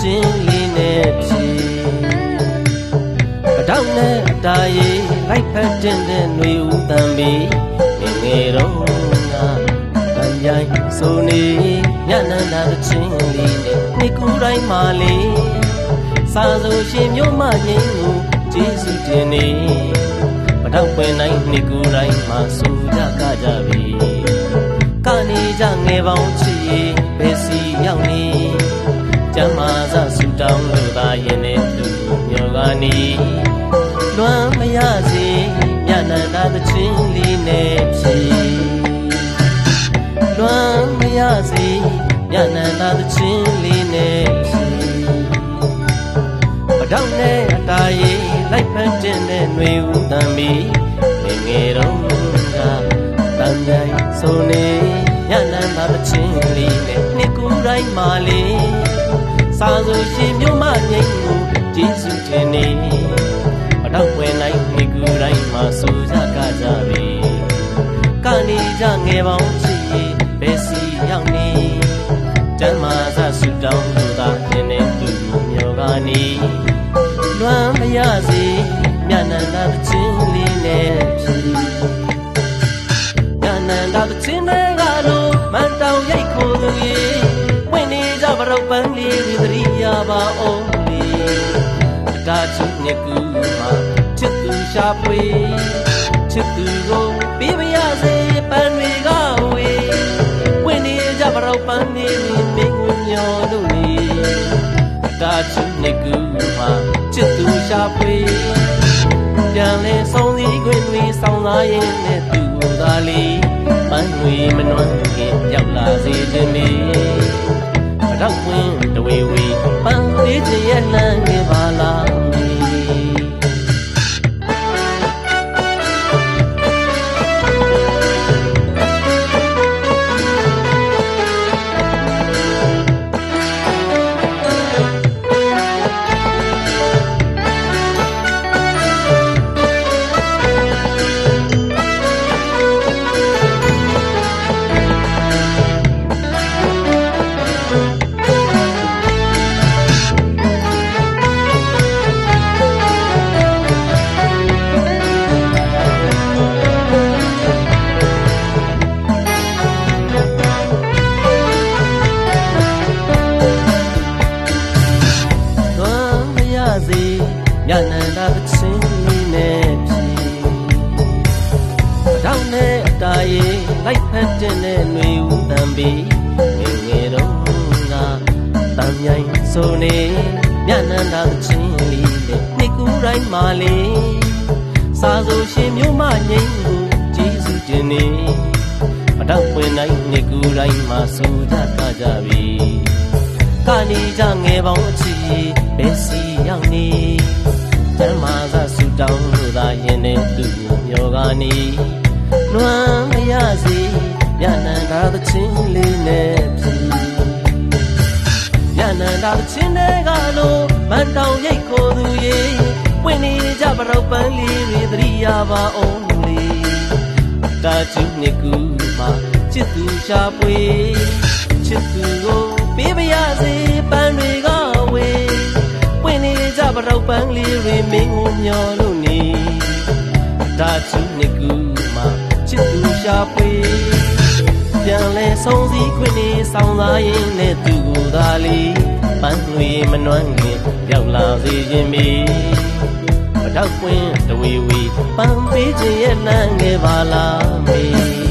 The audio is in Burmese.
ချင်းလေးနဲ့ဖြီအတောက်နဲ့အတားရီလိုက်ဖက်တင်တဲ့ຫນွေဦးတန်ပြီးငယ်တော့ငါတန်ကြိုင်ဆိုနေညနန္တာချင်းလေးနဲ့နှစ်ကူတိုင်းမှလေးစာဆိုရှင်မျိုးမငင်းကိုကျေးဇူးတင်နေပထောက်ပင်တိုင်းနှစ်ကူတိုင်းမှဆိုကြကြပြီကနေကြငယ်ပေါင်းချစ်ဘယ်စီရောက်နေကျမ်းမာစဆူတောင်းလို့သာရင်နဲ့သူမျိုးကနေလွမ်းမရစေညနန္တာချင်းလေးနဲ့ဖြီလွမ်းမရစေညနန္တာချင်းလေးနဲ့ဖြီပထောက်နဲ့အတားရီလိုက်ဖက်တင်တဲ့ຫນွေဦးတန်ပြီးငယ်တော့ကတန်ကြိုင်ဆိုနေညနန္တာချင်းလေးနဲ့နှစ်ကူတိုင်းမှလေးစာဆိုရှင်မျိုးမငိမ့်ကိုကျေးဇူးတင်နေပထောက်ဝင်လိုက်နှစ်ကူတိုင်းမှဆိုကြကြပြီကနေကြငယ်ပေါင်းချစ်ဘယ်စီရောက်နေကျမ်းမာစဆူတောင်းလို့သာသင်တဲ့သူမျိုးကနေလွမ်းမရစေညနန္တာချင်းလေးနဲ့ဖြီညနန္တာချင်းတွေကလို့မန်တောင်ရိတ်ခိုသူရေဝင်နေကြပရုပ်ပန်းလေးတွေသတိရပါအောင်လေတာချူနှစ်ကူမှာချစ်သူရှာဖွေချစ်သူကိုပေးပါရစေပန်းတွေကဝေဝင်နေကြပရုပ်ပန်းလေးတွေမင်းကိုမျောလို့လေတာချူနှစ်ကူမှာချစ်သူရှာဖွေပြန်လဲဆုံးစည်းခွင့်တွေဆောင်းသားရင်နဲ့သူကိုသာလေးပန်းတွေမနှွမ်းခင်ရောက်လာစေခြင်းမေပထောက်ဝင်တဝေဝေပန်းသေးခြင်းရဲ့လမ်းငယ်ပါလားညနန္တာချင်းလေးနဲ့ဖြီတောင်းနဲ့အတားရီလိုက်ဖက်တင်တဲ့ຫນွေဦးတန်ပြီးငယ်တော့ငါတန်မြိုင်ဆိုနေညနန္တာချင်းလေးနဲ့နှစ်ကူတိုင်းမှလေးစာဆိုရှင်မျိုးမငိမ့်ကိုကျေးဇူးတင်နေပထောက်ပွင့်တိုင်းနှစ်ကူတိုင်းမှဆိုကြကြပြီကနေကြငယ်ပေါင်းအချီဘယ်စီရောက်နေကျမ်းမာစဆူတောင်းလို့သာရင်နဲ့သူမျိုးကနေလွမ်းမရစေညနန္တာချင်းလေးနဲ့ဖြီညနန္တာချင်းတွေကလို့မန်တောင်ရိတ်ခိုသူရေဝင်နေကြပရုပ်ပန်းလေးတွေသတိရပါအောင်လေတာချူနှစ်ကူမှာချစ်သူရှာဖွေချစ်သူကိုပေးပါရစေပန်းတွေကဝေဝင်နေကြပရုပ်ပန်းလေးတွေမင်းကိုမျောလို့နေတာချူနှစ်ကူမှာချစ်သူရှာဖွေပြန်လဲဆုံးစည်းခွင့်နေဆောင်သားရင်နဲ့သူကိုသာလီပန်းတွေမနှွမ်းခင်ရောက်လာစေခြင်းမေပထောက်ပွင့်တဝေဝေပန်းပေးခြင်းရဲ့လမ်းငယ်ပါလားမေ